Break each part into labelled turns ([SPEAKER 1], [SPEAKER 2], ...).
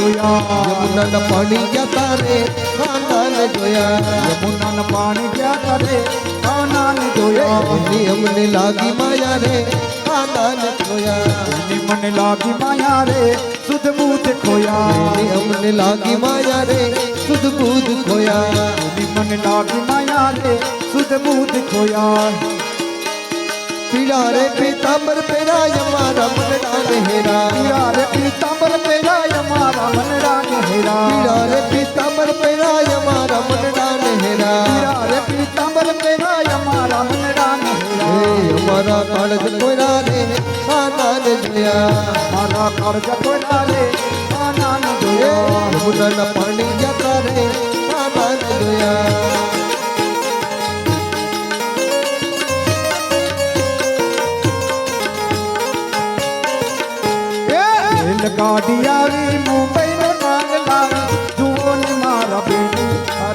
[SPEAKER 1] જોયા
[SPEAKER 2] યમુનાના પાણી ગયા તારે કાનાને જોયા
[SPEAKER 1] યમુનાના પાણી ગયા તારે કાનાને જોયા
[SPEAKER 2] એની અમને લાગી માયા રે કાનાને જોયા
[SPEAKER 1] એની મને લાગી માયા રે સુધ બુધ ખોયા
[SPEAKER 2] એની અમને લાગી માયા રે સુધ બુધ ખોયા
[SPEAKER 1] એની મને લાગી માયા રે સુધ બુધ ખોયા
[SPEAKER 2] પીળા રે પીતાંબર પહેરાય મારા મનડા ને હેરા
[SPEAKER 1] પીળા રે પીતાંબર પહેરાય મારા મનડા ને હેરા
[SPEAKER 2] પીળા રે પીતાંબર પહેરાય મારા મનડા ને હેરા
[SPEAKER 1] પીળા રે પીતાંબર પહેરાય મારા મનડા ને હેરા
[SPEAKER 2] અમારા કાળજ કોયરા રે કાનાને જોયા
[SPEAKER 1] મારા કાળજ કોયરા રે કાનાને જોયા
[SPEAKER 2] યમુનાના પાણી જતા રે કાનાને જોયા
[SPEAKER 1] ગાડી આવી મુંબઈ નો નાગ લાવી જુઓ ને મારા બેટી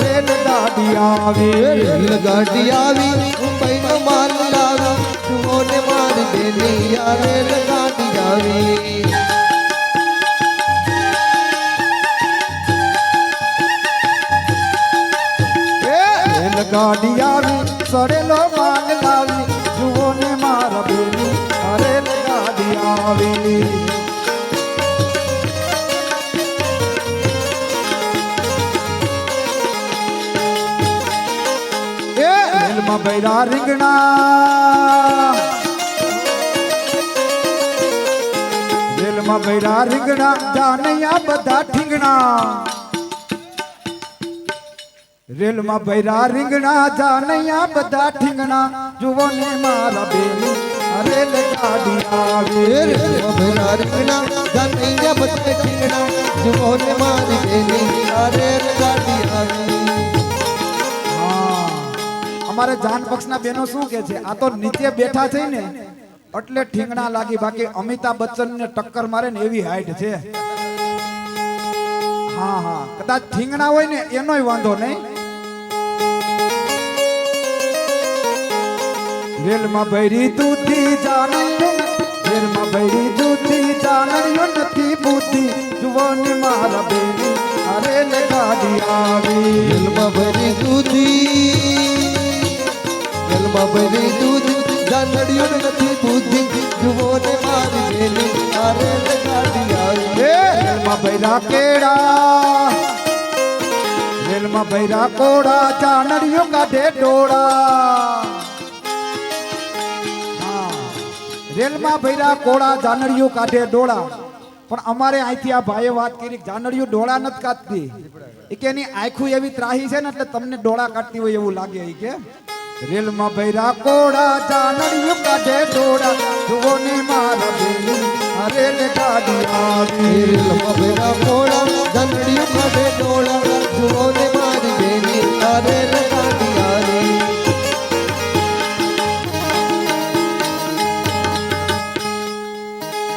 [SPEAKER 1] રેલ ગાડી આવી
[SPEAKER 2] રેલ ગાડી આવી મુંબઈ નો માલ લાવી જુઓ ને મારી બેની આ રેલ ગાડી આવી
[SPEAKER 1] રેલ ગાડી આવી સડેલો માલ લાવી જુઓ ને મારા બેની રેલ ગાડી આવી રેલમાં બૈરા રીંગણા રેલમાં બૈરા રીંગણા જાનૈયા બધા ઠીંગણા રેલમાં બૈરા રીંગણા જાનૈયા બધા ઠીંગણા જુઓ ને મારા બેની રેલ ગાડી આવી
[SPEAKER 2] રેલમાં ભેરા રીંગણા જાનૈયા બધા ઠીંગણા જુઓ ને મારી બેની આ રેલ ગાડી આવી
[SPEAKER 1] અમારે જાન પક્ષના બેનો શું કે છે આ તો નીચે બેઠા છે ને એટલે ઠીંગણા લાગી બાકી અમિતાભ બચ્ચન ને ટક્કર મારે ને એવી હાઈટ છે હા હા કદાચ ઠીંગણા હોય ને એનોય વાંધો નહીં રેલમાં ભૈરી દૂધી જાણ્યું રેલમાં ભૈરી દૂધી જાણ્યું નથી બુદ્ધિ જુઓ ને મારા બેની રેલ ગાડી આવી
[SPEAKER 2] રેલમાં ભરી દૂધી રેલમાં ભરી દૂધ જાનડિયું નથી બુદ્ધિ જુઓ ને મારી બેની આ રેલ ગાડી આવી
[SPEAKER 1] રેલમાં ભૈરા કેળા રેલમાં ભૈરા કોડા ચાનડિયો કાઢે ડોળા રેલમાં ભૈરા કોડા જાનડિયો કાઢે ડોળા પણ અમારે અહીંથી આ ભાઈએ વાત કરી જાનડિયો ડોળા નથી કાઢતી એ કે એની આંખું એવી ત્રાહી છે ને એટલે તમને ડોળા કાઢતી હોય એવું લાગે એ કે રેલમાં ભૈરા કોડા જાનડિયો કાઢે ડોળા જુઓ ને મારા બેની રેલ ગાડી આવી
[SPEAKER 2] રેલમાં ભેરા કોળા જાનડિયું કાઢે ડોળા જુઓ ને મારી બેની આ રેલ